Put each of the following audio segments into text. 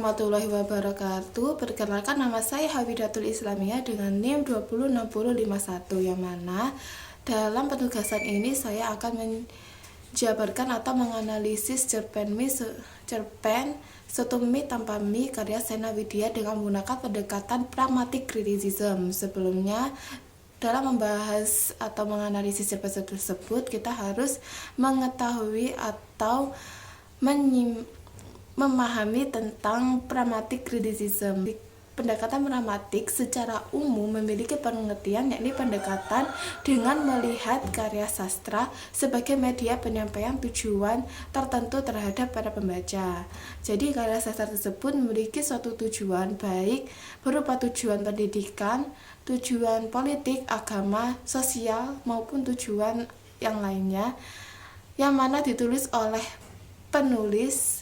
warahmatullahi wabarakatuh. Perkenalkan, nama saya Hafidatul Islamiyah dengan NIM 206051, yang mana dalam penugasan ini saya akan menjabarkan atau menganalisis cerpen Soto Mie Tanpa Mie karya Sena Widya dengan menggunakan pendekatan pragmatic criticism. Sebelumnya, dalam membahas atau menganalisis cerpen tersebut, kita harus mengetahui atau memahami tentang pragmatic criticism. Pendekatan pragmatik secara umum memiliki pengertian, yakni pendekatan dengan melihat karya sastra sebagai media penyampaian tujuan tertentu terhadap para pembaca. Jadi karya sastra tersebut memiliki suatu tujuan, baik berupa tujuan pendidikan, tujuan politik, agama, sosial, maupun tujuan yang lainnya, yang mana ditulis oleh penulis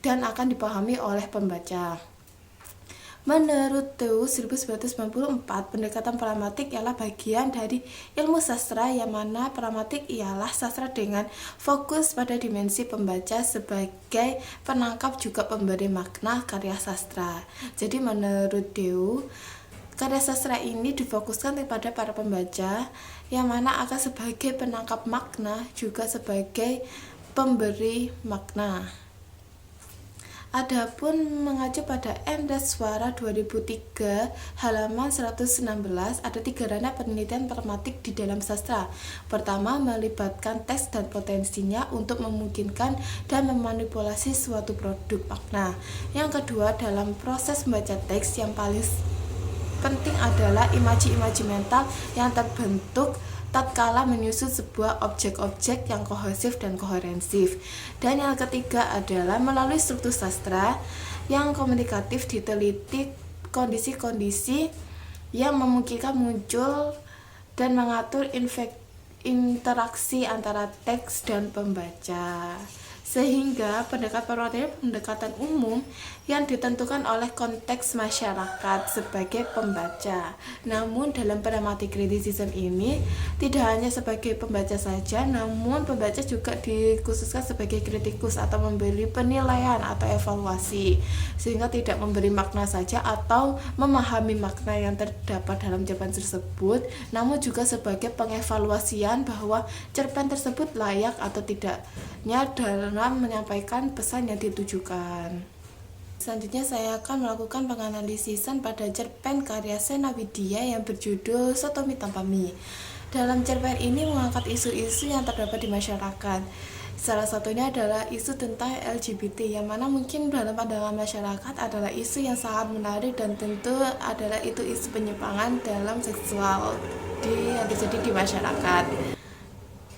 dan akan dipahami oleh pembaca. Menurut TU 1994, pendekatan pragmatik ialah bagian dari ilmu sastra, yang mana pragmatik ialah sastra dengan fokus pada dimensi pembaca sebagai penangkap juga pemberi makna karya sastra. Jadi menurut TU, karya sastra ini difokuskan kepada para pembaca, yang mana akan sebagai penangkap makna juga sebagai pemberi makna. Adapun mengacu pada Endas Suara 2003 halaman 116, ada 3 ranah penelitian pragmatik di dalam sastra. Pertama, melibatkan teks dan potensinya untuk memungkinkan dan memanipulasi suatu produk makna. Yang kedua, dalam proses membaca teks, yang paling penting adalah imaji-imaji mental yang terbentuk tatkala menyusun sebuah objek-objek yang kohesif dan koherensif. Dan yang ketiga adalah melalui struktur sastra yang komunikatif diteliti kondisi-kondisi yang memungkinkan muncul dan mengatur interaksi antara teks dan pembaca. Sehingga pendekatan umum yang ditentukan oleh konteks masyarakat sebagai pembaca. Namun dalam pragmatic criticism ini tidak hanya sebagai pembaca saja, namun pembaca juga dikhususkan sebagai kritikus atau memberi penilaian atau evaluasi, sehingga tidak memberi makna saja atau memahami makna yang terdapat dalam cerpen tersebut, namun juga sebagai pengevaluasian bahwa cerpen tersebut layak atau tidaknya dalam menyampaikan pesan yang ditujukan. Selanjutnya saya akan melakukan penganalisisan pada cerpen karya Sena Widya yang berjudul Soto Mie Tanpa Mie. Dalam cerpen ini mengangkat isu-isu yang terdapat di masyarakat. Salah satunya adalah isu tentang LGBT, yang mana mungkin dalam pandangan masyarakat adalah isu yang sangat menarik, dan tentu adalah itu isu penyimpangan dalam seksual yang terjadi di masyarakat.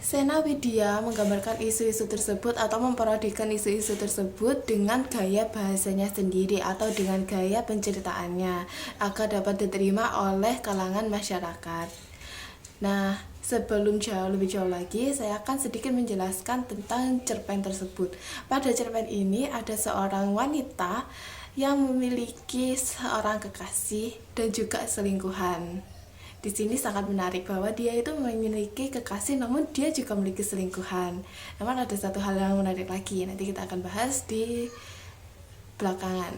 Sena Widya menggambarkan isu-isu tersebut atau memparodikan isu-isu tersebut dengan gaya bahasanya sendiri atau dengan gaya penceritaannya agar dapat diterima oleh kalangan masyarakat. Nah, sebelum lebih jauh lagi, saya akan sedikit menjelaskan tentang cerpen tersebut. Pada cerpen ini ada seorang wanita yang memiliki seorang kekasih dan juga selingkuhan. Di sini sangat menarik bahwa dia itu memiliki kekasih, namun dia juga memiliki selingkuhan. Namun ada satu hal yang menarik lagi, nanti kita akan bahas di belakangan.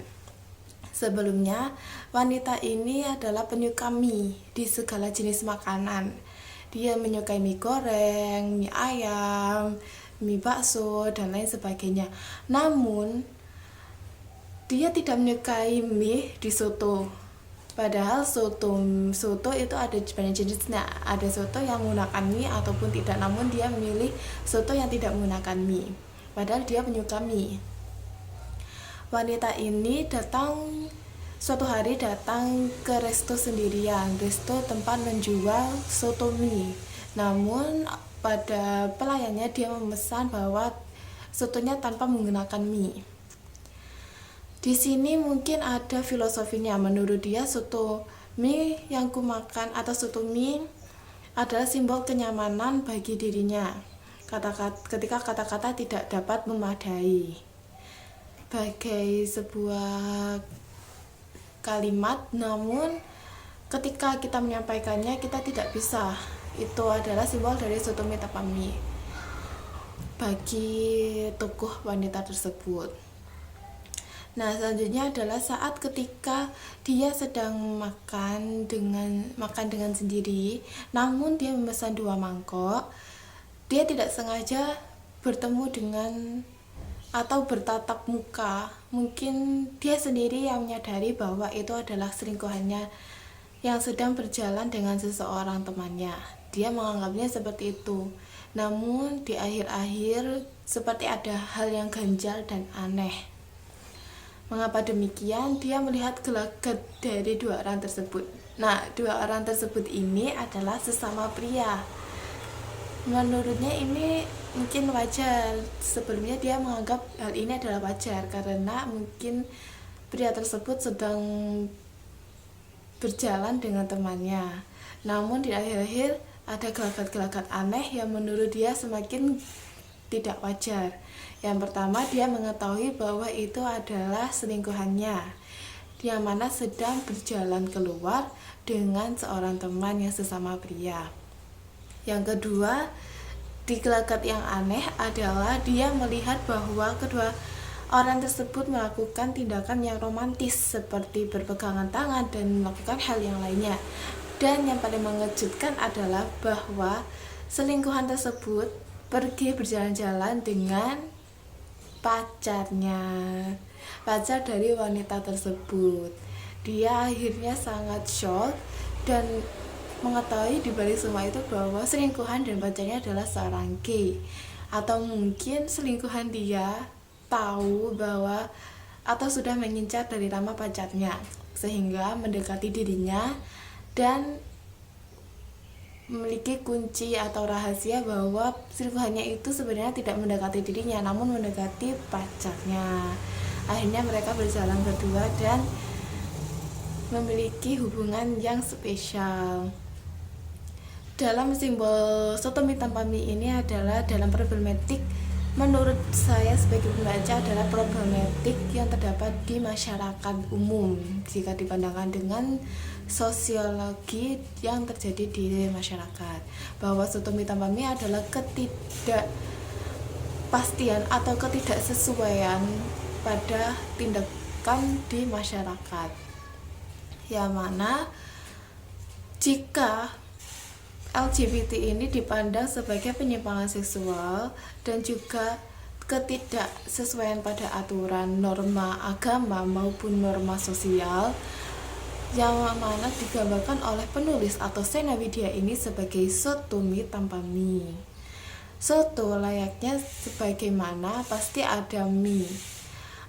Sebelumnya, wanita ini adalah penyuka mie di segala jenis makanan. Dia menyukai mie goreng, mie ayam, mie bakso, dan lain sebagainya. Namun, dia tidak menyukai mie di soto. Padahal soto itu ada banyak jenisnya. Ada soto yang menggunakan mie ataupun tidak, namun dia memilih soto yang tidak menggunakan mie. Padahal dia menyuka mie. Wanita ini suatu hari datang ke resto sendirian, resto tempat menjual soto mie. Namun pada pelayannya dia memesan bahwa sotonya tanpa menggunakan mie. Di sini mungkin ada filosofinya. Menurut dia, soto mie yang kumakan atau soto mie adalah simbol kenyamanan bagi dirinya ketika kata-kata tidak dapat memadai. Bagai sebuah kalimat, namun ketika kita menyampaikannya kita tidak bisa. Itu adalah simbol dari Soto Mie Tanpa Mie bagi tokoh wanita tersebut. Nah, selanjutnya adalah saat ketika dia sedang makan dengan sendiri, namun dia memesan 2 mangkok. Dia tidak sengaja bertemu dengan atau bertatap muka. Mungkin dia sendiri yang menyadari bahwa itu adalah selingkuhannya yang sedang berjalan dengan seseorang temannya. Dia menganggapnya seperti itu. Namun di akhir-akhir seperti ada hal yang ganjal dan aneh. Mengapa demikian? Dia melihat gelagat dari 2 orang tersebut. Nah, 2 orang tersebut ini adalah sesama pria. Menurutnya ini mungkin wajar. Sebelumnya dia menganggap hal ini adalah wajar karena mungkin pria tersebut sedang berjalan dengan temannya. Namun di akhir-akhir ada gelagat-gelagat aneh yang menurut dia semakin tidak wajar. Yang pertama, dia mengetahui bahwa itu adalah selingkuhannya, yang mana sedang berjalan keluar dengan seorang teman yang sesama pria. Yang kedua, di gelagat yang aneh adalah dia melihat bahwa kedua orang tersebut melakukan tindakan yang romantis seperti berpegangan tangan dan melakukan hal yang lainnya. Dan yang paling mengejutkan adalah bahwa selingkuhan tersebut pergi berjalan-jalan dengan pacarnya, pacar dari wanita tersebut. Dia akhirnya sangat shock dan mengetahui di balik semua itu bahwa selingkuhan dan pacarnya adalah seorang gay. Atau mungkin selingkuhan dia tahu bahwa atau sudah mengincar dari nama pacarnya sehingga mendekati dirinya dan memiliki kunci atau rahasia bahwa selingkuhannya itu sebenarnya tidak mendekati dirinya namun mendekati pacarnya. Akhirnya mereka berjalan berdua dan memiliki hubungan yang spesial. Dalam simbol sotomi tanpa mi ini adalah dalam problematik, menurut saya sebagai pembaca adalah problematik yang terdapat di masyarakat umum jika dipandangkan dengan sosiologi yang terjadi di masyarakat, bahwa sotomi tanpa mi adalah ketidakpastian atau ketidaksesuaian pada tindakan di masyarakat, yang mana jika LGBT ini dipandang sebagai penyimpangan seksual dan juga ketidaksesuaian pada aturan norma agama maupun norma sosial, yang mana digambarkan oleh penulis atau Sena Widya ini sebagai sotomi tanpa mi. Soto layaknya sebagaimana pasti ada mie,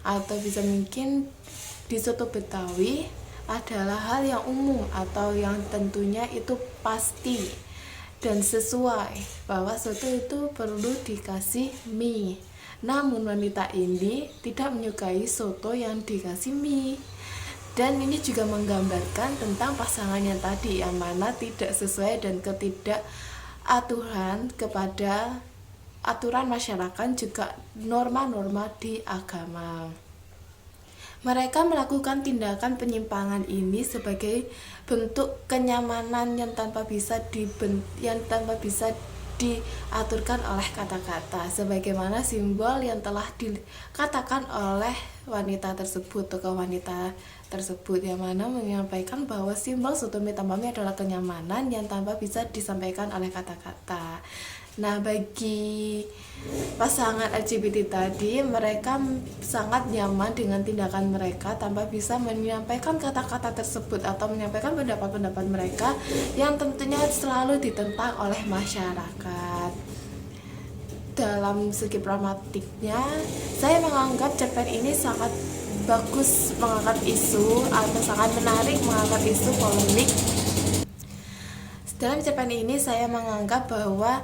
atau bisa mungkin di soto Betawi adalah hal yang umum atau yang tentunya itu pasti dan sesuai bahwa soto itu perlu dikasih mie. Namun wanita ini tidak menyukai soto yang dikasih mie. Dan ini juga menggambarkan tentang pasangannya tadi yang mana tidak sesuai dan ketidakaturan kepada aturan masyarakat juga norma-norma di agama. Mereka melakukan tindakan penyimpangan ini sebagai bentuk kenyamanan yang tanpa bisa diaturkan oleh kata-kata, sebagaimana simbol yang telah dikatakan oleh wanita tersebut, tokoh wanita tersebut, yang mana menyampaikan bahwa simbol sotomi tanpa mi adalah kenyamanan yang tanpa bisa disampaikan oleh kata-kata. Nah, bagi pasangan LGBT tadi, mereka sangat nyaman dengan tindakan mereka tanpa bisa menyampaikan kata-kata tersebut atau menyampaikan pendapat-pendapat mereka yang tentunya selalu ditentang oleh masyarakat. Dalam segi pragmatiknya, saya menganggap cerpen ini sangat bagus mengangkat isu atau sangat menarik mengangkat isu polemik. Dalam cerpen ini saya menganggap bahwa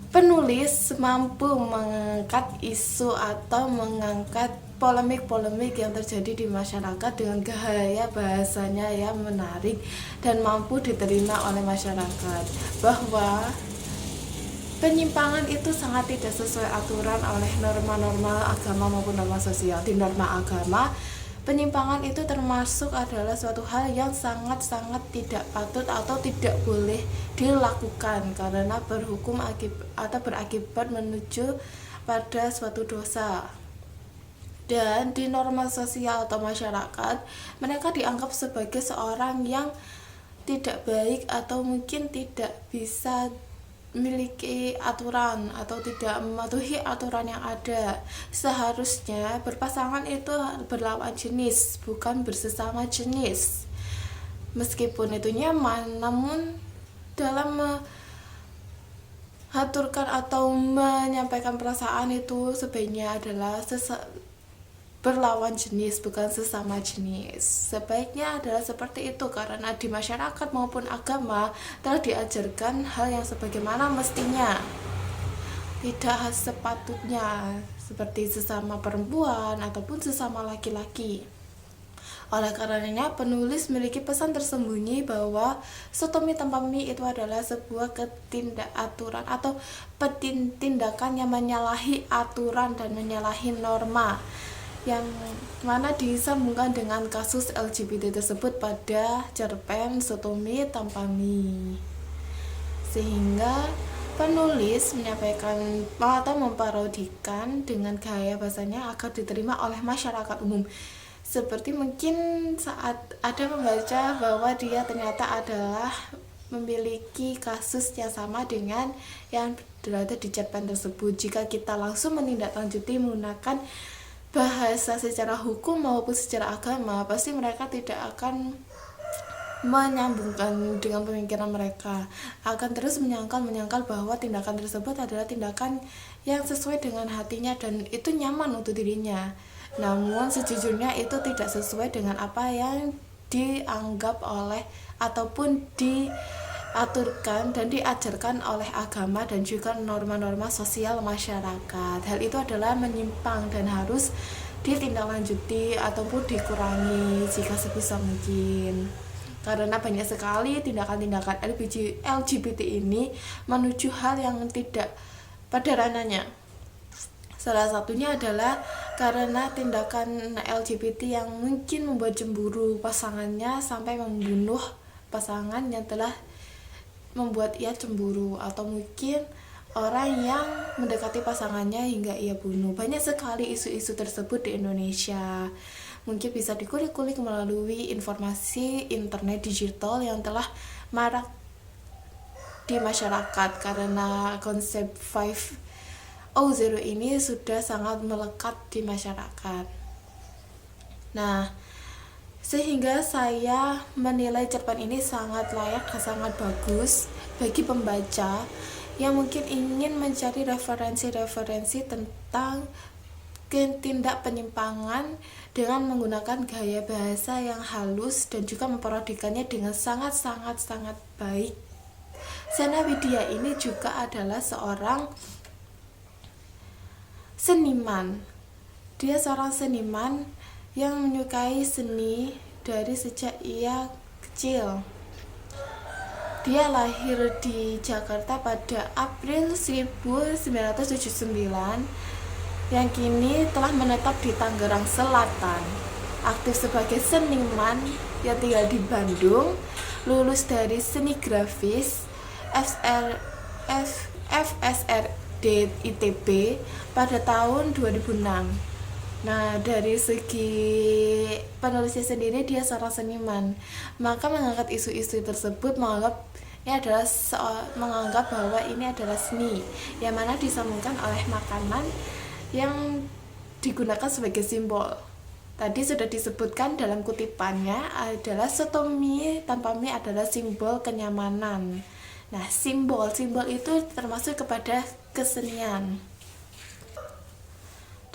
penulis mampu mengangkat isu atau mengangkat polemik-polemik yang terjadi di masyarakat dengan gaya bahasanya yang menarik dan mampu diterima oleh masyarakat, bahwa penyimpangan itu sangat tidak sesuai aturan oleh norma-norma agama maupun norma sosial. Di norma agama, penyimpangan itu termasuk adalah suatu hal yang sangat-sangat tidak patut atau tidak boleh dilakukan karena berhukum atau berakibat menuju pada suatu dosa. Dan di norma sosial atau masyarakat, mereka dianggap sebagai seorang yang tidak baik atau mungkin tidak bisa memiliki aturan atau tidak mematuhi aturan yang ada. Seharusnya berpasangan itu berlawan jenis, bukan bersesama jenis. Meskipun itu nyaman, namun dalam mengaturkan atau menyampaikan perasaan itu sebaiknya adalah berlawan jenis, bukan sesama jenis. Sebaiknya adalah seperti itu, karena di masyarakat maupun agama telah diajarkan hal yang sebagaimana mestinya, tidak sepatutnya seperti sesama perempuan ataupun sesama laki-laki. Oleh karenanya, penulis memiliki pesan tersembunyi bahwa sotomi tanpa mi itu adalah sebuah ketidakaturan atau tindakan yang menyalahi aturan dan menyalahi norma, yang mana disambungkan dengan kasus LGBT tersebut pada cerpen Sotomi Tanpa Mi. Sehingga penulis menyampaikan atau memparodikan dengan gaya bahasanya agar diterima oleh masyarakat umum. Seperti mungkin saat ada membaca bahwa dia ternyata adalah memiliki kasus yang sama dengan yang berada di cerpen tersebut. Jika kita langsung menindaklanjuti menggunakan bahasa secara hukum maupun secara agama, pasti mereka tidak akan menyambungkan dengan pemikiran mereka, akan terus menyangkal bahwa tindakan tersebut adalah tindakan yang sesuai dengan hatinya dan itu nyaman untuk dirinya. Namun sejujurnya itu tidak sesuai dengan apa yang dianggap oleh ataupun diaturkan dan diajarkan oleh agama dan juga norma-norma sosial masyarakat. Hal itu adalah menyimpang dan harus ditindaklanjuti ataupun dikurangi jika sebisa mungkin. Karena banyak sekali tindakan-tindakan LGBT ini menuju hal yang tidak pada ranahnya. Salah satunya adalah karena tindakan LGBT yang mungkin membuat cemburu pasangannya sampai membunuh pasangan yang telah membuat ia cemburu, atau mungkin orang yang mendekati pasangannya hingga ia bunuh. Banyak sekali isu-isu tersebut di Indonesia. Mungkin bisa dikulik-kulik melalui informasi internet digital yang telah marak di masyarakat, karena konsep 5.0 ini sudah sangat melekat di masyarakat. Nah, sehingga saya menilai cerpen ini sangat layak dan sangat bagus bagi pembaca yang mungkin ingin mencari referensi-referensi tentang tindak penyimpangan dengan menggunakan gaya bahasa yang halus dan juga memparodikannya dengan sangat baik. Sena Widya ini juga adalah seorang seniman. Dia seorang seniman yang menyukai seni dari sejak ia kecil. Dia lahir di Jakarta pada April 1979, yang kini telah menetap di Tangerang Selatan. Aktif sebagai seniman yang tinggal di Bandung, lulus dari seni grafis FSRD ITB pada tahun 2006. Nah, dari segi penulisnya sendiri, dia seorang seniman, maka mengangkat isu-isu tersebut menganggap bahwa ini adalah seni yang mana disambungkan oleh makanan yang digunakan sebagai simbol. Tadi sudah disebutkan dalam kutipannya adalah sotomi tanpa mi adalah simbol kenyamanan. Nah, simbol itu termasuk kepada kesenian.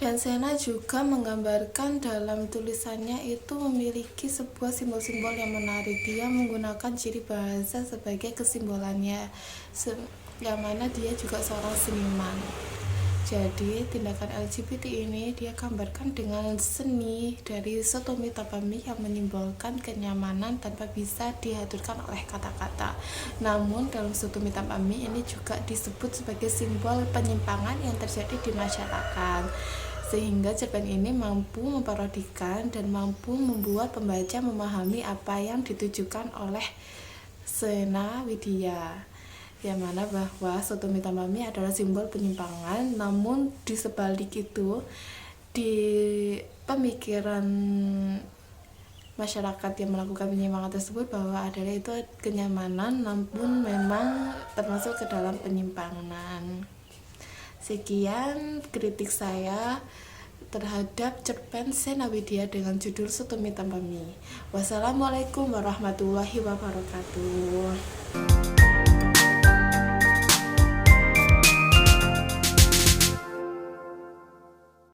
Dan Sena juga menggambarkan dalam tulisannya itu memiliki sebuah simbol-simbol yang menarik. Dia menggunakan ciri bahasa sebagai kesimbolannya, yang mana dia juga seorang seniman. Jadi tindakan LGBT ini dia gambarkan dengan seni dari sotomi tanpa mi yang menyimbolkan kenyamanan tanpa bisa diaturkan oleh kata-kata. Namun dalam sotomi tanpa mi ini juga disebut sebagai simbol penyimpangan yang terjadi di masyarakat, sehingga cerpen ini mampu memparodikan dan mampu membuat pembaca memahami apa yang ditujukan oleh Sena Widya, yang mana bahwa sotomi tanpa mi adalah simbol penyimpangan, namun di sebalik itu di pemikiran masyarakat yang melakukan penyimpangan tersebut bahwa adalah itu kenyamanan, namun memang termasuk ke dalam penyimpangan. Sekian kritik saya terhadap cerpen Sena Widya dengan judul Sutumi Tanpa Mi. Wassalamualaikum warahmatullahi wabarakatuh.